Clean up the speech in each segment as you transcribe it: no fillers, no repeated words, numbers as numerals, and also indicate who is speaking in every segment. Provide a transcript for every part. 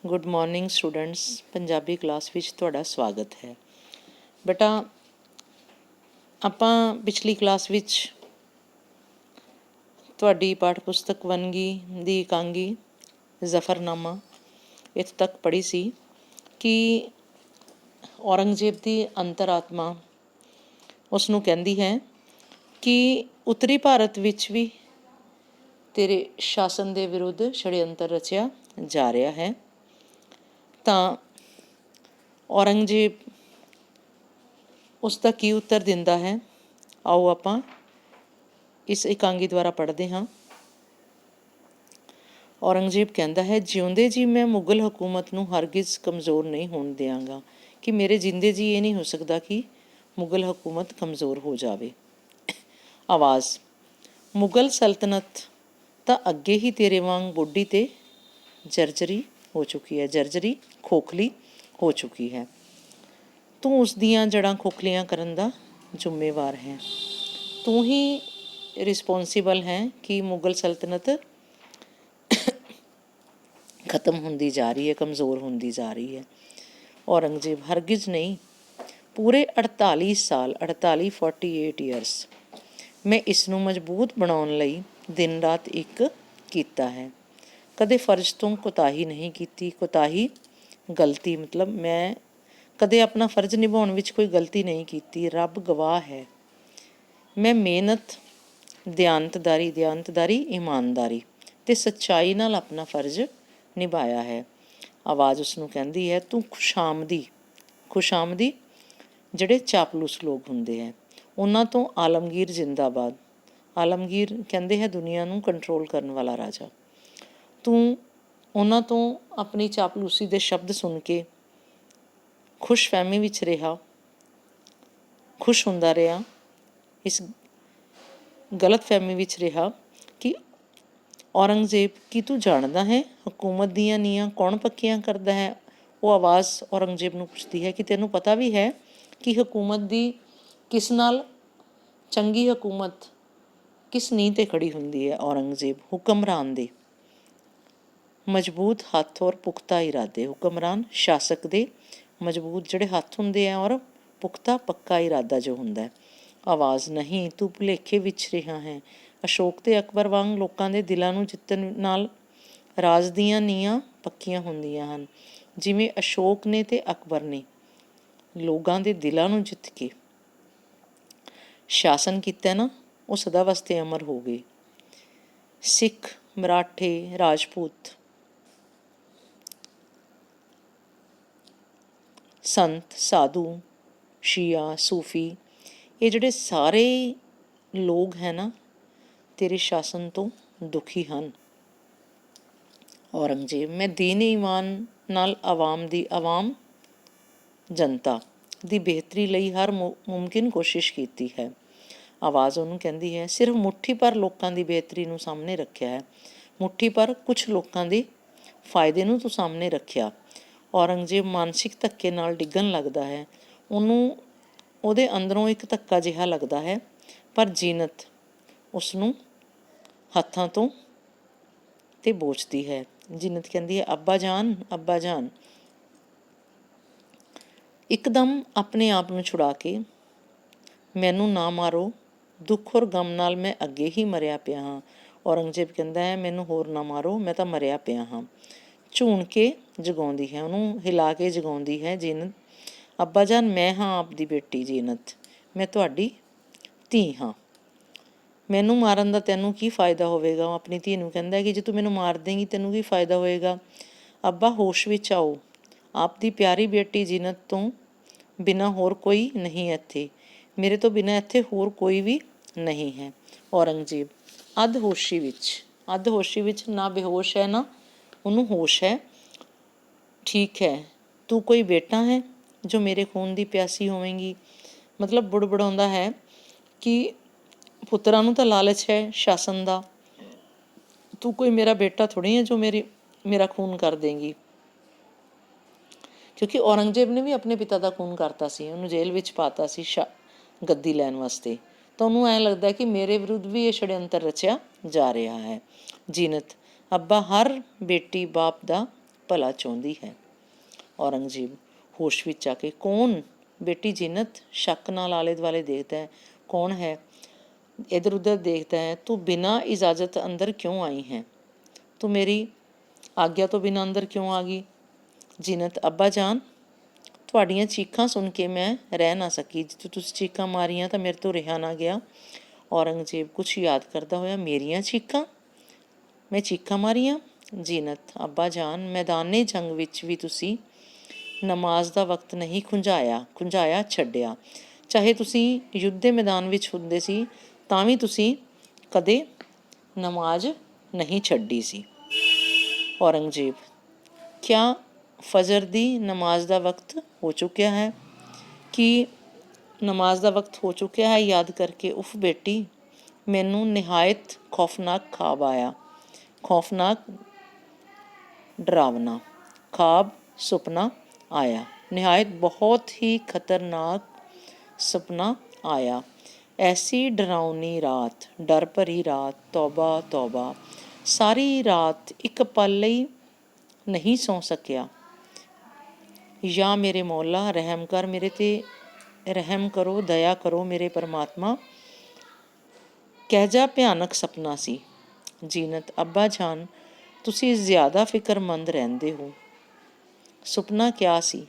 Speaker 1: Good morning students. Punjabi class ਵਿੱਚ ਤੁਹਾਡਾ ਸਵਾਗਤ ਹੈ। ਬੇਟਾ, ਆਪਾਂ ਪਿਛਲੀ ਕਲਾਸ ਵਿੱਚ ਤੁਹਾਡੀ ਪਾਠ ਪੁਸਤਕ ਵੰਨਗੀ ਦੀ ਇਕਾਂਗੀ ਜ਼ਫਰਨਾਮਾ ਇੱਥੇ ਤੱਕ ਪੜ੍ਹੀ ਸੀ ਕਿ ਔਰੰਗਜ਼ੇਬ ਦੀ ਅੰਤਰਾਤਮਾ ਉਸ ਨੂੰ ਕਹਿੰਦੀ ਹੈ ਕਿ ਉੱਤਰੀ ਭਾਰਤ ਵਿੱਚ ਵੀ ਤੇਰੇ ਸ਼ਾਸਨ ਦੇ ਵਿਰੁੱਧ ਛੜਯੰਤਰ ਰਚਿਆ ਜਾ ਰਿਹਾ ਹੈ। ਤਾਂ ਔਰੰਗਜ਼ੇਬ ਉਸ ਦਾ ਕੀ ਉੱਤਰ ਦਿੰਦਾ ਹੈ, ਆਓ ਆਪਾਂ ਇਸ ਇਕਾਂਗੀ ਦੁਆਰਾ ਪੜ੍ਹਦੇ ਹਾਂ। ਔਰੰਗਜ਼ੇਬ ਕਹਿੰਦਾ ਹੈ, ਜਿਉਂਦੇ ਜੀ ਮੈਂ ਮੁਗਲ ਹਕੂਮਤ ਨੂੰ ਹਰਗਿਜ਼ ਕਮਜ਼ੋਰ ਨਹੀਂ ਹੋਣ ਦਿਆਂਗਾ। ਕਿ ਮੇਰੇ ਜਿੰਦੇ ਜੀ ਇਹ ਨਹੀਂ ਹੋ ਸਕਦਾ ਕਿ ਮੁਗਲ ਹਕੂਮਤ ਕਮਜ਼ੋਰ ਹੋ ਜਾਵੇ। ਆਵਾਜ਼, ਮੁਗਲ ਸਲਤਨਤ ਤਾਂ ਅੱਗੇ ਹੀ ਤੇਰੇ ਵਾਂਗ ਬੁੱਢੀ ਤੇ ਜਰਜਰੀ ਹੋ ਚੁੱਕੀ ਹੈ, ਜਰਜਰੀ ਖੋਖਲੀ ਹੋ ਚੁੱਕੀ ਹੈ। ਤੂੰ ਉਸ ਦੀਆਂ ਜੜ੍ਹਾਂ ਖੋਖਲੀਆਂ ਕਰਨ ਦਾ ਜ਼ਿੰਮੇਵਾਰ ਹੈ। ਤੂੰ ਹੀ ਰਿਸਪੋਂਸੀਬਲ ਹੈ ਕਿ ਮੁਗਲ ਸਲਤਨਤ ਖਤਮ ਹੁੰਦੀ ਜਾ ਰਹੀ ਹੈ, ਕਮਜ਼ੋਰ ਹੁੰਦੀ ਜਾ ਰਹੀ ਹੈ। ਔਰੰਗਜ਼ੇਬ, ਹਰਗਿਜ਼ ਨਹੀਂ। ਪੂਰੇ 48 ਸਾਲ 48 ਈਅਰਸ ਮੈਂ ਇਸ ਨੂੰ ਮਜ਼ਬੂਤ ਬਣਾਉਣ ਲਈ ਦਿਨ ਰਾਤ ਇੱਕ ਕੀਤਾ ਹੈ। ਕਦੇ ਫਰਜ਼ ਤੋਂ ਕੋਤਾਹੀ ਨਹੀਂ ਕੀਤੀ। ਕੋਤਾਹੀ ਗਲਤੀ ਮਤਲਬ ਮੈਂ ਕਦੇ ਆਪਣਾ ਫਰਜ਼ ਨਿਭਾਉਣ ਵਿੱਚ ਕੋਈ ਗਲਤੀ ਨਹੀਂ ਕੀਤੀ। ਰੱਬ ਗਵਾਹ ਹੈ। ਮੈਂ ਮਿਹਨਤ, ਦਿਆਨਤਦਾਰੀ, ਇਮਾਨਦਾਰੀ ਅਤੇ ਸੱਚਾਈ ਨਾਲ ਆਪਣਾ ਫਰਜ਼ ਨਿਭਾਇਆ ਹੈ। ਆਵਾਜ਼ ਉਸ ਨੂੰ ਕਹਿੰਦੀ ਹੈ, ਤੂੰ ਖੁਸ਼ਾਮਦੀ ਜਿਹੜੇ ਚਾਪਲੂਸ ਲੋਕ ਹੁੰਦੇ ਹੈ ਉਹਨਾਂ ਤੋਂ ਆਲਮਗੀਰ ਜ਼ਿੰਦਾਬਾਦ। ਆਲਮਗੀਰ ਕਹਿੰਦੇ ਹੈ ਦੁਨੀਆ ਨੂੰ ਕੰਟਰੋਲ ਕਰਨ ਵਾਲਾ ਰਾਜਾ। ਤੂੰ ਉਹਨਾਂ ਤੋਂ ਆਪਣੀ ਚਾਪਲੂਸੀ ਦੇ ਸ਼ਬਦ ਸੁਣ ਕੇ ਖੁਸ਼ਫਹਿਮੀ ਵਿੱਚ ਰਿਹਾ, ਖੁਸ਼ ਹੁੰਦਾ ਰਿਹਾ, ਇਸ ਗਲਤਫਹਿਮੀ ਵਿੱਚ ਰਿਹਾ ਕਿ ਔਰੰਗਜ਼ੇਬ, ਕੀ ਤੂੰ ਜਾਣਦਾ ਹੈ ਹਕੂਮਤ ਦੀਆਂ ਨੀਹਾਂ ਕੌਣ ਪੱਕੀਆਂ ਕਰਦਾ ਹੈ? ਉਹ ਆਵਾਜ਼ ਔਰੰਗਜ਼ੇਬ ਨੂੰ ਪੁੱਛਦੀ ਹੈ ਕਿ ਤੈਨੂੰ ਪਤਾ ਵੀ ਹੈ ਕਿ ਹਕੂਮਤ ਦੀ ਕਿਸ ਨਾਲ, ਚੰਗੀ ਹਕੂਮਤ ਕਿਸ ਨੀਂਹ 'ਤੇ ਖੜ੍ਹੀ ਹੁੰਦੀ ਹੈ? ਔਰੰਗਜ਼ੇਬ, ਹੁਕਮਰਾਨ ਦੇ ਮਜ਼ਬੂਤ ਹੱਥ ਔਰ ਪੁਖਤਾ ਇਰਾਦੇ। ਹੁਕਮਰਾਨ ਸ਼ਾਸਕ ਦੇ ਮਜ਼ਬੂਤ ਜਿਹੜੇ ਹੱਥ ਹੁੰਦੇ ਆ ਔਰ ਪੁਖਤਾ ਪੱਕਾ ਇਰਾਦਾ ਜੋ ਹੁੰਦਾ ਹੈ। ਆਵਾਜ਼, ਨਹੀਂ, ਤੂੰ ਭੁਲੇਖੇ ਵਿੱਚ ਰਿਹਾ ਹੈ। ਅਸ਼ੋਕ ਤੇ ਅਕਬਰ ਵਾਂਗ ਲੋਕਾਂ ਦੇ ਦਿਲਾਂ ਨੂੰ ਜਿੱਤਣ ਨਾਲ ਰਾਜ ਦੀਆਂ ਨੀਹਾਂ ਪੱਕੀਆਂ ਹੁੰਦੀਆਂ ਹਨ। ਜਿਵੇਂ ਅਸ਼ੋਕ ਨੇ ਤੇ ਅਕਬਰ ਨੇ ਲੋਕਾਂ ਦੇ ਦਿਲਾਂ ਨੂੰ ਜਿੱਤ ਕੇ ਸ਼ਾਸਨ ਕੀਤਾ ਨਾ, ਉਹ ਸਦਾ ਵਾਸਤੇ ਅਮਰ ਹੋ ਗਏ। ਸਿੱਖ, ਮਰਾਠੇ, ਰਾਜਪੂਤ, ਸੰਤ, ਸਾਧੂ, ਸ਼ੀਆ, ਸੂਫੀ, ਇਹ ਜਿਹੜੇ ਸਾਰੇ ਲੋਕ ਹੈ ਨਾ, ਤੇਰੇ ਸ਼ਾਸਨ ਤੋਂ ਦੁਖੀ ਹਨ। ਔਰੰਗਜ਼ੇਬ, ਮੈਂ ਦੀਨ-ਏ ਈਮਾਨ ਨਾਲ ਆਵਾਮ ਜਨਤਾ ਦੀ ਬਿਹਤਰੀ ਲਈ ਹਰ ਮੁਮਕਿਨ ਕੋਸ਼ਿਸ਼ ਕੀਤੀ ਹੈ। ਆਵਾਜ਼ ਉਹਨੂੰ ਕਹਿੰਦੀ ਹੈ, ਸਿਰਫ ਮੁੱਠੀ ਭਰ ਲੋਕਾਂ ਦੀ ਬਿਹਤਰੀ ਨੂੰ ਸਾਹਮਣੇ ਰੱਖਿਆ ਹੈ। ਮੁੱਠੀ ਭਰ ਕੁਛ ਲੋਕਾਂ ਦੇ ਫਾਇਦੇ ਨੂੰ ਤੂੰ ਸਾਹਮਣੇ ਰੱਖਿਆ। ਔਰੰਗਜ਼ੇਬ ਮਾਨਸਿਕ ਧੱਕੇ ਨਾਲ ਡਿੱਗਣ ਲੱਗਦਾ ਹੈ। ਉਹਨੂੰ ਉਹਦੇ ਅੰਦਰੋਂ ਇੱਕ ਧੱਕਾ ਜਿਹਾ ਲੱਗਦਾ ਹੈ, ਪਰ ਜੀਨਤ ਉਸ ਨੂੰ ਹੱਥਾਂ ਤੋਂ ਤੇ ਬੋਚਦੀ ਹੈ। ਜੀਨਤ ਕਹਿੰਦੀ ਹੈ, ਅੱਬਾ ਜਾਨ। ਇੱਕਦਮ ਆਪਣੇ ਆਪ ਨੂੰ ਛੁਡਾ ਕੇ, ਮੈਨੂੰ ਨਾ ਮਾਰੋ, ਦੁੱਖ ਔਰ ਗਮ ਨਾਲ ਮੈਂ ਅੱਗੇ ਹੀ ਮਰਿਆ ਪਿਆ ਹਾਂ। ਔਰੰਗਜ਼ੇਬ ਕਹਿੰਦਾ ਹੈ, ਮੈਨੂੰ ਹੋਰ ਨਾ ਮਾਰੋ, ਮੈਂ ਤਾਂ ਮਰਿਆ ਪਿਆ ਹਾਂ। ਝੂਣ ਕੇ ਜਗਾਉਂਦੀ ਹੈ, ਉਹਨੂੰ ਹਿਲਾ ਕੇ ਜਗਾਉਂਦੀ ਹੈ ਜੀਨਤ। ਅੱਬਾ ਜਾਨ, ਮੈਂ ਹਾਂ ਆਪ ਦੀ ਬੇਟੀ ਜੀਨਤ, ਮੈਂ ਤੁਹਾਡੀ ਧੀ ਹਾਂ। ਮੈਨੂੰ ਮਾਰਨ ਦਾ ਤੈਨੂੰ ਕੀ ਫਾਇਦਾ ਹੋਵੇਗਾ? ਉਹ ਆਪਣੀ ਧੀ ਨੂੰ ਕਹਿੰਦਾ ਕਿ ਜੇ ਤੂੰ ਮੈਨੂੰ ਮਾਰ ਦੇਂਗੀ ਤੈਨੂੰ ਕੀ ਫਾਇਦਾ ਹੋਵੇਗਾ? ਅੱਬਾ, ਹੋਸ਼ ਵਿੱਚ ਆਓ। ਆਪ ਦੀ ਪਿਆਰੀ ਬੇਟੀ ਜੀਨਤ ਤੋਂ ਬਿਨਾਂ ਹੋਰ ਕੋਈ ਨਹੀਂ ਇੱਥੇ। ਮੇਰੇ ਤੋਂ ਬਿਨਾਂ ਇੱਥੇ ਹੋਰ ਕੋਈ ਵੀ ਨਹੀਂ ਹੈ। ਔਰੰਗਜ਼ੇਬ ਅੱਧ ਹੋਸ਼ੀ ਵਿੱਚ ਨਾ ਬੇਹੋਸ਼ ਹੈ ਨਾ ਉਹਨੂੰ ਹੋਸ਼ ਹੈ। ਠੀਕ ਹੈ, ਤੂੰ ਕੋਈ ਬੇਟਾ ਹੈ ਜੋ ਮੇਰੇ ਖੂਨ ਦੀ ਪਿਆਸੀ ਹੋਵੇਂਗੀ। ਮਤਲਬ ਬੁੜਬੁੜਾਉਂਦਾ ਹੈ ਕਿ ਪੁੱਤਰਾਂ ਨੂੰ ਤਾਂ ਲਾਲਚ ਹੈ ਸ਼ਾਸਨ ਦਾ, ਤੂੰ ਕੋਈ ਮੇਰਾ ਬੇਟਾ ਥੋੜ੍ਹੀ ਹੈ ਜੋ ਮੇਰਾ ਖੂਨ ਕਰ ਦੇਂਗੀ। ਕਿਉਂਕਿ ਔਰੰਗਜ਼ੇਬ ਨੇ ਵੀ ਆਪਣੇ ਪਿਤਾ ਦਾ ਖੂਨ ਕਰਤਾ ਸੀ, ਉਹਨੂੰ ਜੇਲ੍ਹ ਵਿੱਚ ਪਾਤਾ ਸੀ ਗੱਦੀ ਲੈਣ ਵਾਸਤੇ। ਤਾਂ ਉਹਨੂੰ ਐਂ ਲੱਗਦਾ ਕਿ ਮੇਰੇ ਵਿਰੁੱਧ ਵੀ ਇਹ ਛੜਯੰਤਰ ਰਚਿਆ ਜਾ ਰਿਹਾ ਹੈ। ਜੀਨਤ, ਅੱਬਾ, ਹਰ ਬੇਟੀ ਬਾਪ ਦਾ ਭਲਾ ਚਾਹੁੰਦੀ ਹੈ। ਔਰੰਗਜ਼ੇਬ ਹੋਸ਼ ਵਿੱਚ ਆ ਕੇ, ਕੌਣ? ਬੇਟੀ ਜੀਨਤ ਸ਼ੱਕ ਨਾਲ ਆਲੇ ਦੁਆਲੇ ਦੇਖਦਾ ਹੈ। ਕੌਣ ਹੈ? ਇੱਧਰ ਉੱਧਰ ਦੇਖਦਾ ਹੈ। ਤੂੰ ਬਿਨਾਂ ਇਜਾਜ਼ਤ ਅੰਦਰ ਕਿਉਂ ਆਈ ਹੈ? ਤੂੰ ਮੇਰੀ ਆਗਿਆ ਤੋਂ ਬਿਨਾਂ ਅੰਦਰ ਕਿਉਂ ਆ ਗਈ? ਜੀਨਤ, ਅੱਬਾ ਜਾਨ, ਤੁਹਾਡੀਆਂ ਚੀਖਾਂ ਸੁਣ ਕੇ ਮੈਂ ਰਹਿ ਨਾ ਸਕੀ। ਜਦੋਂ ਤੁਸੀਂ ਚੀਖਾਂ ਮਾਰੀਆਂ ਤਾਂ ਮੇਰੇ ਤੋਂ ਰਿਹਾ ਨਾ ਗਿਆ। ਔਰੰਗਜ਼ੇਬ ਕੁਛ ਯਾਦ ਕਰਦਾ ਹੋਇਆ, ਮੇਰੀਆਂ ਚੀਖਾਂ? ਮੈਂ ਚੀਖਾਂ ਮਾਰੀਆਂ? ਜੀਨਤ, ਅੱਬਾ ਜਾਨ, ਮੈਦਾਨੇ ਜੰਗ ਵਿੱਚ ਵੀ ਤੁਸੀਂ ਨਮਾਜ਼ ਦਾ ਵਕਤ ਨਹੀਂ ਖੁੰਝਾਇਆ ਛੱਡਿਆ। ਚਾਹੇ ਤੁਸੀਂ ਯੁੱਧ ਦੇ ਮੈਦਾਨ ਵਿੱਚ ਹੁੰਦੇ ਸੀ ਤਾਂ ਵੀ ਤੁਸੀਂ ਕਦੇ ਨਮਾਜ਼ ਨਹੀਂ ਛੱਡੀ ਸੀ। ਔਰੰਗਜ਼ੇਬ, ਕਿਆ ਫਜਰ ਦੀ ਨਮਾਜ਼ ਦਾ ਵਕਤ ਹੋ ਚੁੱਕਿਆ ਹੈ? ਕਿ ਨਮਾਜ਼ ਦਾ ਵਕਤ ਹੋ ਚੁੱਕਿਆ ਹੈ? ਯਾਦ ਕਰਕੇ, ਉਫ ਬੇਟੀ, ਮੈਨੂੰ ਨਿਹਾਇਤ ਖੌਫਨਾਕ ਖਾਬ ਆਇਆ। ਖੌਫਨਾਕ, ਡਰਾਵਨਾ ਖਾਬ, ਸੁਪਨਾ ਆਇਆ। ਨਿਹਾਇਤ, ਬਹੁਤ ਹੀ ਖਤਰਨਾਕ ਸੁਪਨਾ ਆਇਆ। ਐਸੀ ਡਰਾਉਣੀ ਰਾਤ, ਡਰ ਭਰੀ ਰਾਤ, ਤੌਬਾ ਤੌਬਾ। ਸਾਰੀ ਰਾਤ ਇੱਕ ਪਲ ਲਈ ਨਹੀਂ ਸੌਂ ਸਕਿਆ। ਯਾ ਮੇਰੇ ਮੌਲਾ, ਰਹਿਮ ਕਰ ਮੇਰੇ 'ਤੇ, ਰਹਿਮ ਕਰੋ, ਦਇਆ ਕਰੋ ਮੇਰੇ ਪਰਮਾਤਮਾ। ਕਿਹੋ ਜਿਹਾ ਭਿਆਨਕ ਸੁਪਨਾ ਸੀ? ਜੀਨਤ, ਅੱਬਾ ਜਾਨ, ਤੁਸੀਂ ਜ਼ਿਆਦਾ ਫਿਕਰਮੰਦ ਰਹਿੰਦੇ ਹੋ। ਸੁਪਨਾ ਕਿਆ ਸੀ?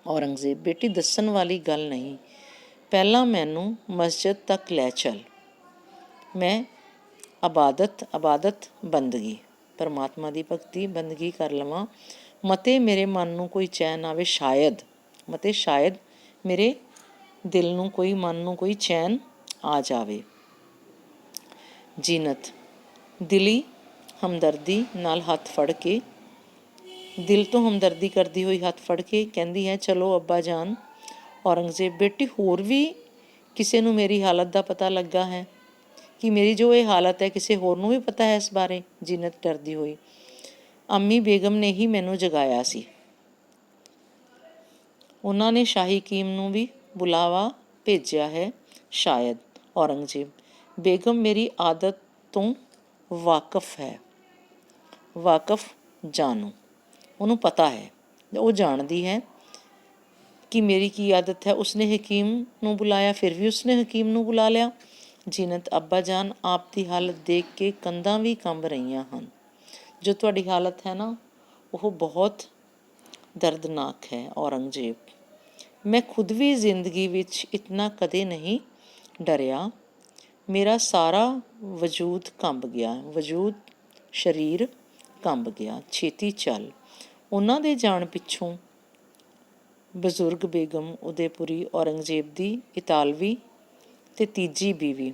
Speaker 1: ਔਰੰਗਜ਼ੇਬ, ਬੇਟੀ ਦੱਸਣ ਵਾਲੀ ਗੱਲ ਨਹੀਂ। ਪਹਿਲਾਂ ਮੈਨੂੰ ਮਸਜਿਦ ਤੱਕ ਲੈ ਚੱਲ। ਮੈਂ ਇਬਾਦਤ ਬੰਦਗੀ, ਪਰਮਾਤਮਾ ਦੀ ਭਗਤੀ ਬੰਦਗੀ ਕਰ ਲਵਾਂ। ਮਤੇ ਮੇਰੇ ਮਨ ਨੂੰ ਕੋਈ ਚੈਨ ਆਵੇ, ਸ਼ਾਇਦ ਮੇਰੇ ਦਿਲ ਨੂੰ ਮਨ ਨੂੰ ਕੋਈ ਚੈਨ ਆ ਜਾਵੇ। ਜੀਨਤ ਦਿਲੀ ਹਮਦਰਦੀ ਨਾਲ ਹੱਥ ਫੜ ਕੇ, ਦਿਲ ਤੋਂ ਹਮਦਰਦੀ ਕਰਦੀ ਹੋਈ ਹੱਥ ਫੜ ਕੇ ਕਹਿੰਦੀ ਹੈ, ਚਲੋ ਅੱਬਾ ਜਾਨ। ਔਰੰਗਜ਼ੇਬ, ਬੇਟੀ ਹੋਰ ਵੀ ਕਿਸੇ ਨੂੰ ਮੇਰੀ ਹਾਲਤ ਦਾ ਪਤਾ ਲੱਗਾ ਹੈ ਕਿ ਮੇਰੀ ਜੋ ਇਹ ਹਾਲਤ ਹੈ ਕਿਸੇ ਹੋਰ ਨੂੰ ਵੀ ਪਤਾ ਹੈ ਇਸ ਬਾਰੇ? ਜੀਨਤ ਡਰਦੀ ਹੋਈ, ਅੰਮੀ ਬੇਗਮ ਨੇ ਹੀ ਮੈਨੂੰ ਜਗਾਇਆ ਸੀ। ਉਹਨਾਂ ਨੇ ਸ਼ਾਹੀ ਹਕੀਮ ਨੂੰ ਵੀ ਬੁਲਾਵਾ ਭੇਜਿਆ ਹੈ ਸ਼ਾਇਦ। ਔਰੰਗਜ਼ੇਬ, ਬੇਗਮ ਮੇਰੀ ਆਦਤ ਤੋਂ ਵਾਕਫ ਹੈ। ਵਾਕਫ ਜਾਣੂ, ਉਹਨੂੰ ਪਤਾ ਹੈ, ਉਹ ਜਾਣਦੀ ਹੈ ਕਿ ਮੇਰੀ ਕੀ ਆਦਤ ਹੈ। ਉਸਨੇ ਹਕੀਮ ਨੂੰ ਬੁਲਾਇਆ, ਫਿਰ ਵੀ ਉਸਨੇ ਹਕੀਮ ਨੂੰ ਬੁਲਾ ਲਿਆ। ਜੀਨਤ, ਅੱਬਾ ਜਾਨ, ਆਪ ਦੀ ਹਾਲਤ ਦੇਖ ਕੇ ਕੰਧਾਂ ਵੀ ਕੰਬ ਰਹੀਆਂ ਹਨ। ਜੋ ਤੁਹਾਡੀ ਹਾਲਤ ਹੈ ਨਾ, ਉਹ ਬਹੁਤ ਦਰਦਨਾਕ ਹੈ। ਔਰੰਗਜ਼ੇਬ, ਮੈਂ ਖੁਦ ਵੀ ਜ਼ਿੰਦਗੀ ਵਿੱਚ ਇਤਨਾ ਕਦੇ ਨਹੀਂ ਡਰਿਆ। ਮੇਰਾ ਸਾਰਾ ਵਜੂਦ ਕੰਬ ਗਿਆ, ਸਰੀਰ ਕੰਬ ਗਿਆ। ਛੇਤੀ ਚੱਲ। ਉਹਨਾਂ ਦੇ ਜਾਣ ਪਿੱਛੋਂ ਬਜ਼ੁਰਗ ਬੇਗਮ ਉਦੈਪੁਰੀ, ਔਰੰਗਜ਼ੇਬ ਦੀ ਇਤਾਲਵੀ ਤੇ ਤੀਜੀ ਬੀਵੀ,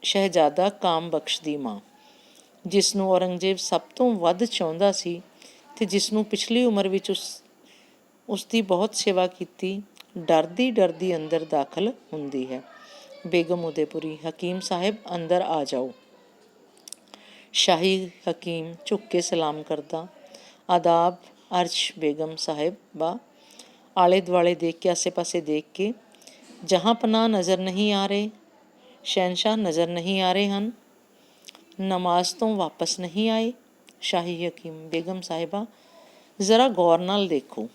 Speaker 1: ਸ਼ਹਿਜ਼ਾਦਾ ਕਾਮ ਬਖਸ਼ ਦੀ ਮਾਂ, ਜਿਸ ਨੂੰ ਔਰੰਗਜ਼ੇਬ ਸਭ ਤੋਂ ਵੱਧ ਚਾਹੁੰਦਾ ਸੀ ਤੇ ਜਿਸ ਨੂੰ ਪਿਛਲੀ ਉਮਰ ਵਿੱਚ ਉਸਦੀ ਬਹੁਤ ਸੇਵਾ ਕੀਤੀ, ਡਰਦੀ ਅੰਦਰ ਦਾਖਲ ਹੁੰਦੀ ਹੈ। ਬੇਗਮ ਉਦੈਪੁਰੀ, ਹਕੀਮ ਸਾਹਿਬ ਅੰਦਰ ਆ ਜਾਓ। ਸ਼ਾਹੀ ਹਕੀਮ ਝੁੱਕ ਕੇ ਸਲਾਮ ਕਰਦਾ, ਆਦਾਬ ਅਰਸ਼ ਬੇਗਮ ਸਾਹਿਬਾ। ਆਲੇ ਦੁਆਲੇ ਦੇਖ ਕੇ, ਆਸੇ ਪਾਸੇ ਦੇਖ ਕੇ, ਜਹਾਂ ਪਨਾਹ ਨਜ਼ਰ ਨਹੀਂ ਆ ਰਹੇ, ਸ਼ਹਿਨਸ਼ਾਹ ਨਜ਼ਰ ਨਹੀਂ ਆ ਰਹੇ ਹਨ, ਨਮਾਜ਼ ਤੋਂ ਵਾਪਸ ਨਹੀਂ ਆਏ। ਸ਼ਾਹੀ ਹਕੀਮ, ਬੇਗਮ ਸਾਹਿਬਾ ਜ਼ਰਾ ਗੌਰ ਨਾਲ ਦੇਖੋ,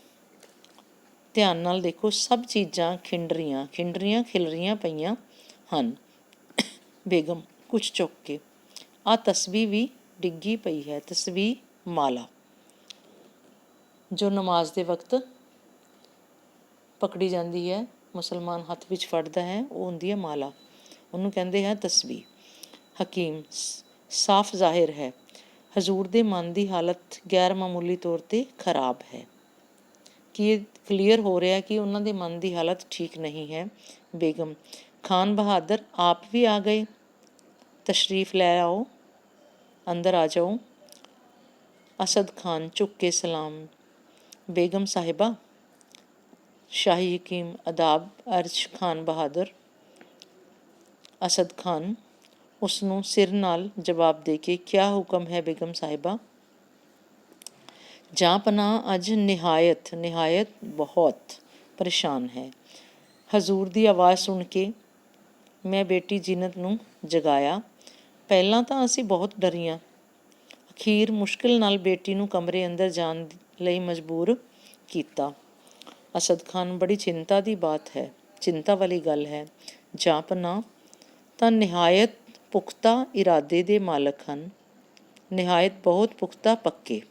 Speaker 1: ਧਿਆਨ ਨਾਲ ਦੇਖੋ, ਸਭ ਚੀਜ਼ਾਂ ਖਿਲਰੀਆਂ ਪਈਆਂ ਹਨ। ਬੇਗਮ ਕੁਛ ਚੁੱਕ ਕੇ, ਆਹ ਤਸਬੀਹ ਵੀ ਡਿੱਗੀ ਪਈ ਹੈ। ਤਸਬੀਹ, ਮਾਲਾ, ਜੋ ਨਮਾਜ਼ ਦੇ ਵਕਤ ਪਕੜੀ ਜਾਂਦੀ ਹੈ, ਮੁਸਲਮਾਨ ਹੱਥ ਵਿੱਚ ਫੜਦਾ ਹੈ, ਉਹ ਹੁੰਦੀ ਹੈ ਮਾਲਾ, ਉਹਨੂੰ ਕਹਿੰਦੇ ਹੈ ਤਸਬੀਹ। ਹਕੀਮ, ਸਾਫ਼ ਜ਼ਾਹਿਰ ਹੈ ਹਜ਼ੂਰ ਦੇ ਮਨ ਦੀ ਹਾਲਤ ਗੈਰ ਮਾਮੂਲੀ ਤੌਰ 'ਤੇ ਖਰਾਬ ਹੈ। ਕਿ ਇਹ ਕਲੀਅਰ ਹੋ ਰਿਹਾ ਕਿ ਉਹਨਾਂ ਦੇ ਮਨ ਦੀ ਹਾਲਤ ਠੀਕ ਨਹੀਂ ਹੈ। ਬੇਗਮ, ਖਾਨ ਬਹਾਦਰ ਆਪ ਵੀ ਆ ਗਏ, ਤਸ਼ਰੀਫ ਲੈ ਆਓ, ਅੰਦਰ ਆ ਜਾਓ। ਅਸਦ ਖਾਨ ਝੁੱਕ ਕੇ ਸਲਾਮ, ਬੇਗਮ ਸਾਹਿਬਾ। ਸ਼ਾਹੀ ਹਕੀਮ, ਆਦਾਬ ਅਰਸ਼ ਖਾਨ ਬਹਾਦਰ। ਅਸਦ ਖਾਨ ਉਸਨੂੰ ਸਿਰ ਨਾਲ ਜਵਾਬ ਦੇ ਕੇ, ਕਿਆ ਹੁਕਮ ਹੈ ਬੇਗਮ ਸਾਹਿਬਾ। ਜਾਂ ਪਨਾਹ ਅੱਜ ਨਿਹਾਇਤ ਬਹੁਤ ਪਰੇਸ਼ਾਨ ਹੈ। ਹਜ਼ੂਰ ਦੀ ਆਵਾਜ਼ ਸੁਣ ਕੇ ਮੈਂ ਬੇਟੀ ਜੀਨਤ ਨੂੰ ਜਗਾਇਆ। ਪਹਿਲਾਂ ਤਾਂ ਅਸੀਂ ਬਹੁਤ ਡਰੀਆਂ। ਅਖੀਰ ਮੁਸ਼ਕਿਲ ਨਾਲ ਬੇਟੀ ਨੂੰ ਕਮਰੇ ਅੰਦਰ ਜਾਣ ਲਈ ਮਜਬੂਰ ਕੀਤਾ। ਅਸਦ ਖਾਨ, ਬੜੀ ਚਿੰਤਾ ਦੀ ਬਾਤ ਹੈ, ਚਿੰਤਾ ਵਾਲੀ ਗੱਲ ਹੈ। ਜਾਂਪਨਾ ਤਾਂ ਨਿਹਾਇਤ ਪੁਖਤਾ ਇਰਾਦੇ ਦੇ ਮਾਲਕ ਹਨ, ਨਿਹਾਇਤ ਬਹੁਤ ਪੁਖਤਾ ਪੱਕੇ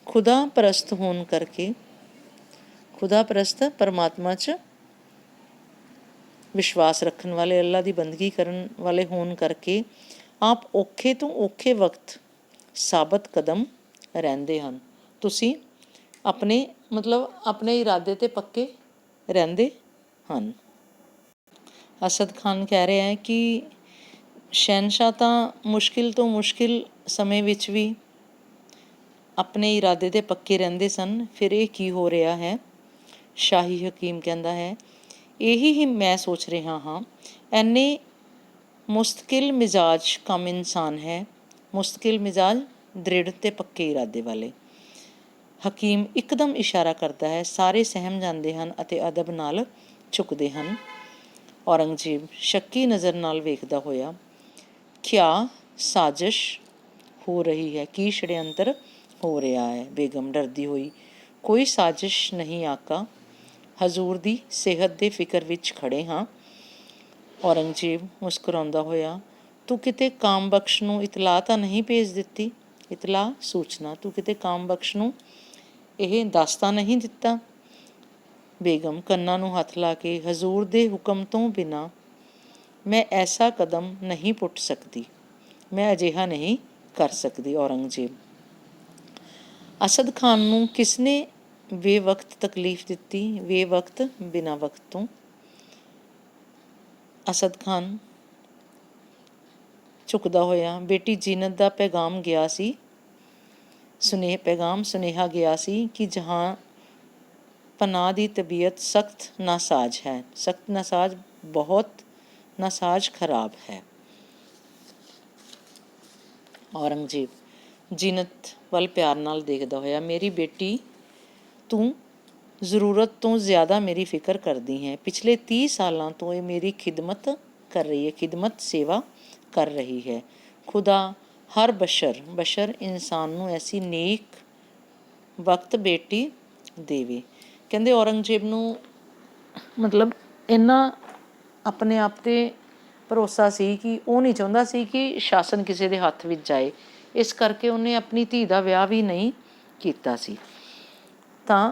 Speaker 1: ਖੁਦਾ ਪ੍ਰਸਤ ਹੋਣ ਕਰਕੇ, ਖੁਦਾ ਪ੍ਰਸਤ ਪਰਮਾਤਮਾ 'ਚ ਵਿਸ਼ਵਾਸ ਰੱਖਣ ਵਾਲੇ, ਅੱਲਾ ਦੀ ਬੰਦਗੀ ਕਰਨ ਵਾਲੇ ਹੋਣ ਕਰਕੇ ਆਪ ਔਖੇ ਤੋਂ ਔਖੇ ਵਕਤ ਸਾਬਤ ਕਦਮ ਰਹਿੰਦੇ ਹਨ। ਤੁਸੀਂ ਆਪਣੇ ਇਰਾਦੇ 'ਤੇ ਪੱਕੇ ਰਹਿੰਦੇ ਹਨ। ਅਸਦ ਖਾਨ ਕਹਿ ਰਿਹਾ ਹੈ ਕਿ ਸ਼ਹਿਨਸ਼ਾਹ ਤਾਂ ਮੁਸ਼ਕਿਲ ਤੋਂ ਮੁਸ਼ਕਿਲ ਸਮੇਂ ਵਿੱਚ ਵੀ ਆਪਣੇ ਇਰਾਦੇ 'ਤੇ ਪੱਕੇ ਰਹਿੰਦੇ ਸਨ, ਫਿਰ ਇਹ ਕੀ ਹੋ ਰਿਹਾ ਹੈ? ਸ਼ਾਹੀ ਹਕੀਮ ਕਹਿੰਦਾ ਹੈ, ਇਹੀ ਹੀ ਮੈਂ ਸੋਚ ਰਿਹਾ ਹਾਂ। ਐਨੇ ਮੁਸਤਕਿਲ ਮਿਜ਼ਾਜ ਕਮ ਇਨਸਾਨ ਹੈ, ਮੁਸਤਕਿਲ ਮਿਜ਼ਾਜ, ਦ੍ਰਿੜ ਤੇ ਪੱਕੇ ਇਰਾਦੇ ਵਾਲੇ। ਹਕੀਮ ਇੱਕਦਮ ਇਸ਼ਾਰਾ ਕਰਦਾ ਹੈ, ਸਾਰੇ ਸਹਿਮ ਜਾਂਦੇ ਹਨ ਅਤੇ ਅਦਬ ਨਾਲ ਝੁਕਦੇ ਹਨ। ਔਰੰਗਜ਼ੇਬ ਸ਼ੱਕੀ ਨਜ਼ਰ ਨਾਲ ਵੇਖਦਾ ਹੋਇਆ, ਕਿਆ ਸਾਜ਼ਿਸ਼ ਹੋ ਰਹੀ ਹੈ? ਕੀ ਛੜਯੰਤਰ ਹੋ ਰਿਹਾ ਹੈ? ਬੇਗਮ ਡਰਦੀ ਹੋਈ, ਕੋਈ ਸਾਜ਼ਿਸ਼ ਨਹੀਂ ਆਕਾ, ਹਜ਼ੂਰ ਦੀ ਸਿਹਤ ਦੇ ਫਿਕਰ ਵਿੱਚ ਖੜ੍ਹੇ ਹਾਂ। ਔਰੰਗਜ਼ੇਬ ਮੁਸਕਰਾਉਂਦਾ ਹੋਇਆ, ਤੂੰ ਕਿਤੇ ਕਾਮਬਖਸ਼ ਨੂੰ ਇਤਲਾਹ ਤਾਂ ਨਹੀਂ ਭੇਜ ਦਿੱਤੀ? ਇਤਲਾਹ, ਸੂਚਨਾ, ਤੂੰ ਕਿਤੇ ਕਾਮਬਖਸ਼ ਨੂੰ ਇਹ ਦੱਸ ਤਾਂ ਨਹੀਂ ਦਿੱਤਾ? ਬੇਗਮ ਕੰਨਾਂ ਨੂੰ ਹੱਥ ਲਾ ਕੇ, ਹਜ਼ੂਰ ਦੇ ਹੁਕਮ ਤੋਂ ਬਿਨਾਂ ਮੈਂ ਐਸਾ ਕਦਮ ਨਹੀਂ ਪੁੱਟ ਸਕਦੀ, ਮੈਂ ਅਜਿਹਾ ਨਹੀਂ ਕਰ ਸਕਦੀ। ਔਰੰਗਜ਼ੇਬ, ਅਸਦ ਖਾਨ ਨੂੰ ਕਿਸਨੇ ਬੇਵਕਤ ਤਕਲੀਫ ਦਿੱਤੀ? ਬੇਵਕਤ, ਬਿਨਾਂ ਵਕਤ ਤੋਂ। ਅਸਦ ਖਾਨ ਝੁਕਦਾ ਹੋਇਆ, ਬੇਟੀ ਜੀਨਤ ਦਾ ਪੈਗਾਮ ਗਿਆ ਸੀ, ਸੁਨੇਹਾ ਗਿਆ ਸੀ ਕਿ ਜਹਾਂ ਪਨਾਹ ਦੀ ਤਬੀਅਤ ਸਖਤ ਨਾਸਾਜ਼ ਹੈ। ਸਖਤ ਨਾਸਾਜ਼, ਬਹੁਤ ਨਾਸਾਜ਼, ਖਰਾਬ ਹੈ। ਔਰੰਗਜ਼ੇਬ ਜੀਨਤ ਵੱਲ ਪਿਆਰ ਨਾਲ ਦੇਖਦਾ ਹੋਇਆ, ਮੇਰੀ ਬੇਟੀ, ਤੂੰ ਜ਼ਰੂਰਤ ਤੋਂ ਜ਼ਿਆਦਾ ਮੇਰੀ ਫਿਕਰ ਕਰਦੀ ਹੈ। ਪਿਛਲੇ 30 ਸਾਲਾਂ ਤੋਂ ਇਹ ਮੇਰੀ ਖਿਦਮਤ ਕਰ ਰਹੀ ਹੈ, ਖਿਦਮਤ, ਸੇਵਾ ਕਰ ਰਹੀ ਹੈ। ਖੁਦਾ ਹਰ ਬਸ਼ਰ ਇਨਸਾਨ ਨੂੰ ਐਸੀ ਨੇਕ ਵਕਤ ਬੇਟੀ ਦੇਵੇ। ਕਹਿੰਦੇ ਔਰੰਗਜ਼ੇਬ ਨੂੰ ਇੰਨਾ ਆਪਣੇ ਆਪ 'ਤੇ ਭਰੋਸਾ ਸੀ ਕਿ ਉਹ ਨਹੀਂ ਚਾਹੁੰਦਾ ਸੀ ਕਿ ਸ਼ਾਸਨ ਕਿਸੇ ਦੇ ਹੱਥ ਵਿੱਚ ਜਾਏ, ਇਸ ਕਰਕੇ ਉਹਨੇ ਆਪਣੀ ਧੀ ਦਾ ਵਿਆਹ ਵੀ ਨਹੀਂ ਕੀਤਾ ਸੀ। ਤਾਂ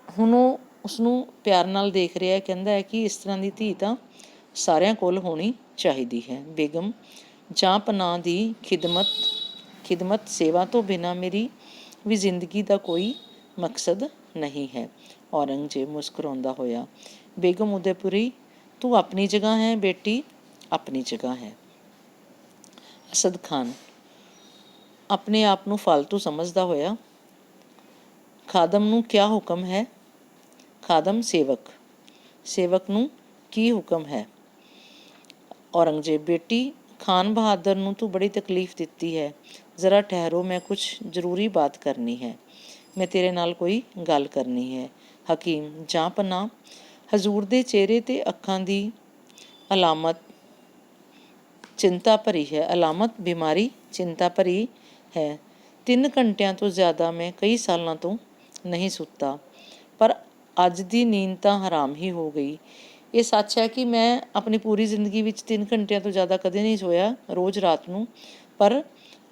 Speaker 1: ਹੁਣ ਉਹ ਉਸਨੂੰ ਪਿਆਰ ਨਾਲ ਦੇਖ ਰਿਹਾ, ਕਹਿੰਦਾ ਹੈ ਕਿ ਇਸ ਤਰ੍ਹਾਂ ਦੀ ਧੀ ਤਾਂ ਸਾਰਿਆਂ ਕੋਲ ਹੋਣੀ ਚਾਹੀਦੀ ਹੈ। ਬੇਗਮ, ਜਾਂਪਨਾਹ ਦੀ ਖਿਦਮਤ ਸੇਵਾ ਤੋਂ ਬਿਨਾਂ ਮੇਰੀ ਵੀ ਜ਼ਿੰਦਗੀ ਦਾ ਕੋਈ ਮਕਸਦ ਨਹੀਂ ਹੈ। ਔਰੰਗਜ਼ੇਬ ਮੁਸਕਰਾਉਂਦਾ ਹੋਇਆ, ਬੇਗਮ ਉਦੈਪੁਰੀ, ਤੂੰ ਆਪਣੀ ਜਗ੍ਹਾ ਹੈ ਬੇਟੀ, ਆਪਣੀ ਜਗ੍ਹਾ ਹੈ। ਅਸਦ ਖਾਨ ਆਪਣੇ ਆਪ ਨੂੰ ਫਾਲਤੂ ਸਮਝਦਾ ਹੋਇਆ, ਖਾਦਮ ਨੂੰ ਕਿਆ ਹੁਕਮ ਹੈ? ਖਾਦਮ, ਸੇਵਕ ਨੂੰ ਕੀ ਹੁਕਮ ਹੈ? ਔਰੰਗਜ਼ੇਬ, ਬੇਟੀ, ਖਾਨ ਬਹਾਦਰ ਨੂੰ ਤੂੰ ਬੜੀ ਤਕਲੀਫ ਦਿੱਤੀ ਹੈ, ਜ਼ਰਾ ਠਹਿਰੋ, ਮੈਂ ਕੁਛ ਜ਼ਰੂਰੀ ਬਾਤ ਕਰਨੀ ਹੈ, ਮੈਂ ਤੇਰੇ ਨਾਲ ਕੋਈ ਗੱਲ ਕਰਨੀ ਹੈ। ਹਕੀਮ, ਜਾਂਪਨਾਹ, ਹਜ਼ੂਰ ਦੇ ਚਿਹਰੇ 'ਤੇ ਅੱਖਾਂ ਦੀ ਅਲਾਮਤ ਚਿੰਤਾ ਭਰੀ ਹੈ, ਅਲਾਮਤ ਬਿਮਾਰੀ ਚਿੰਤਾ ਭਰੀ ਹੈ। 3 ਘੰਟਿਆਂ ਤੋਂ ਜ਼ਿਆਦਾ ਮੈਂ ਕਈ ਸਾਲਾਂ ਤੋਂ ਨਹੀਂ ਸੁੱਤਾ, ਪਰ ਅੱਜ ਦੀ ਨੀਂਦ ਤਾਂ ਹਰਾਮ ਹੀ ਹੋ ਗਈ। ਇਹ ਸੱਚ ਹੈ ਕਿ ਮੈਂ ਆਪਣੀ ਪੂਰੀ ਜ਼ਿੰਦਗੀ ਵਿੱਚ 3 ਘੰਟਿਆਂ ਤੋਂ ਜ਼ਿਆਦਾ ਕਦੇ ਨਹੀਂ ਸੋਇਆ, ਰੋਜ਼ ਰਾਤ ਨੂੰ, ਪਰ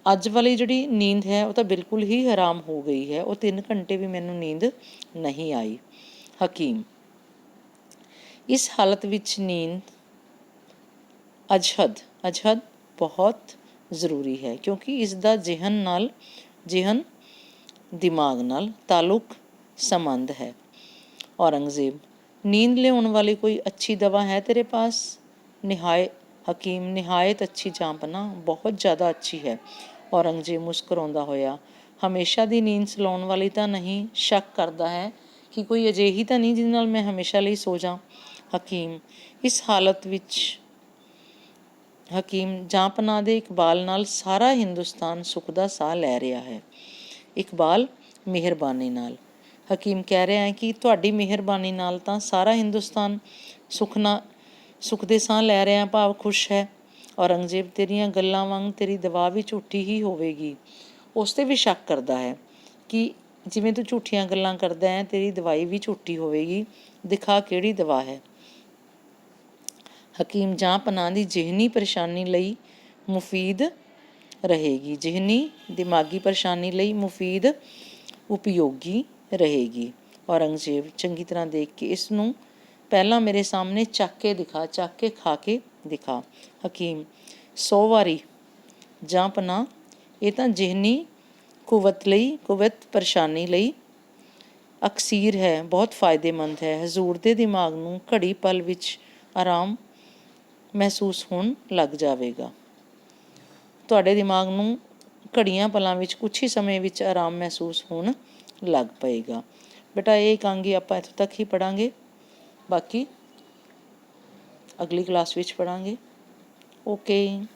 Speaker 1: ਅੱਜ ਵਾਲੀ ਜਿਹੜੀ ਨੀਂਦ ਹੈ ਉਹ ਤਾਂ ਬਿਲਕੁਲ ਹੀ ਹਰਾਮ ਹੋ ਗਈ ਹੈ। ਉਹ 3 ਘੰਟੇ ਵੀ ਮੈਨੂੰ ਨੀਂਦ ਨਹੀਂ ਆਈ। ਹਕੀਮ, ਇਸ ਹਾਲਤ ਵਿੱਚ ਨੀਂਦ ਅਜਹਦ ਬਹੁਤ ਜ਼ਰੂਰੀ ਹੈ, ਕਿਉਂਕਿ ਇਸ ਦਾ ਜ਼ਿਹਨ ਦਿਮਾਗ ਨਾਲ ਤਾਲੁਕ ਸੰਬੰਧ ਹੈ। ਔਰੰਗਜ਼ੇਬ, ਨੀਂਦ ਲਿਆਉਣ ਵਾਲੀ ਕੋਈ ਅੱਛੀ ਦਵਾ ਹੈ ਤੇਰੇ ਪਾਸ? ਹਕੀਮ, ਨਿਹਾਇਤ ਅੱਛੀ ਜਾਂਪਨਾਹ, ਬਹੁਤ ਜ਼ਿਆਦਾ ਅੱਛੀ ਹੈ। ਔਰੰਗਜ਼ੇਬ ਮੁਸਕਰਾਉਂਦਾ ਹੋਇਆ, ਹਮੇਸ਼ਾ ਦੀ ਨੀਂਦ ਸਲਾਉਣ ਵਾਲੀ ਤਾਂ ਨਹੀਂ? ਸ਼ੱਕ ਕਰਦਾ ਹੈ ਕਿ ਕੋਈ ਅਜਿਹੀ ਤਾਂ ਨਹੀਂ ਜਿਹਦੇ ਨਾਲ ਮੈਂ ਹਮੇਸ਼ਾ ਲਈ ਸੋ ਜਾਂ। ਹਕੀਮ, ਇਸ ਹਾਲਤ ਵਿੱਚ ਜਾਂਪਨਾਹ ਦੇ ਇਕਬਾਲ ਨਾਲ ਸਾਰਾ ਹਿੰਦੁਸਤਾਨ ਸੁੱਖ ਦਾ ਸਾਹ ਲੈ ਰਿਹਾ ਹੈ। ਇਕਬਾਲ, ਮਿਹਰਬਾਨੀ ਨਾਲ। ਹਕੀਮ ਕਹਿ ਰਿਹਾ ਹੈ ਕਿ ਤੁਹਾਡੀ ਮਿਹਰਬਾਨੀ ਨਾਲ ਤਾਂ ਸਾਰਾ ਹਿੰਦੁਸਤਾਨ ਸੁੱਖ ਦੇ ਸਾਹ ਲੈ ਰਿਹਾ, ਭਾਵ ਖੁਸ਼ ਹੈ। ਔਰੰਗਜ਼ੇਬ ਤੇਰੀਆਂ ਗੱਲਾਂ ਵਾਂਗ ਤੇਰੀ ਦਵਾ ਵੀ ਝੂਠੀ ਹੀ ਹੋਵੇਗੀ। ਉਸ 'ਤੇ ਵੀ ਸ਼ੱਕ ਕਰਦਾ ਹੈ ਕਿ ਜਿਵੇਂ ਤੂੰ ਝੂਠੀਆਂ ਗੱਲਾਂ ਕਰਦਾ ਹੈ ਤੇਰੀ ਦਵਾਈ ਵੀ ਝੂਠੀ ਹੋਵੇਗੀ, ਦਿਖਾ ਕਿਹੜੀ ਦਵਾ ਹੈ। ਹਕੀਮ ਜਾਂ ਪਨਾਹ ਦੀ ਜ਼ਿਹਨੀ ਪਰੇਸ਼ਾਨੀ ਲਈ ਮੁਫੀਦ ਰਹੇਗੀ, ਜ਼ਿਹਨੀ ਦਿਮਾਗੀ ਪਰੇਸ਼ਾਨੀ ਲਈ ਮੁਫੀਦ ਉਪਯੋਗੀ ਰਹੇਗੀ। ਔਰੰਗਜ਼ੇਬ ਚੰਗੀ ਤਰ੍ਹਾਂ ਦੇਖ ਕੇ ਇਸ ਨੂੰ ਪਹਿਲਾਂ ਮੇਰੇ ਸਾਹਮਣੇ ਚੱਕ ਕੇ ਦਿਖਾ, ਚੱਕ ਕੇ ਖਾ ਕੇ ਦਿਖਾ। ਹਕੀਮ 100 ਵਾਰੀ। ਜਾਂ ਪਨਾਹ ਇਹ ਤਾਂ ਜ਼ਿਹਨੀ ਕੁਵਤ ਪਰੇਸ਼ਾਨੀ ਲਈ ਅਕਸੀਰ ਹੈ, ਬਹੁਤ ਫਾਇਦੇਮੰਦ ਹੈ। ਹਜ਼ੂਰ ਦੇ ਦਿਮਾਗ ਨੂੰ ਘੜੀ ਪਲ ਵਿੱਚ ਆਰਾਮ ਮਹਿਸੂਸ ਹੋਣ ਲੱਗ ਜਾਵੇਗਾ। ਤੁਹਾਡੇ ਦਿਮਾਗ ਨੂੰ ਘੜੀਆਂ ਪਲਾਂ ਵਿੱਚ ਕੁਛ ਹੀ ਸਮੇਂ ਵਿੱਚ ਆਰਾਮ ਮਹਿਸੂਸ ਹੋਣ ਲੱਗ ਪਏਗਾ। ਬੇਟਾ ਇਹ ਕਹਾਂਗੀ ਆਪਾਂ ਇੱਥੋਂ ਤੱਕ ਹੀ ਪੜ੍ਹਾਂਗੇ, ਬਾਕੀ ਅਗਲੀ ਕਲਾਸ ਵਿੱਚ ਪੜ੍ਹਾਂਗੇ। ਓਕੇ।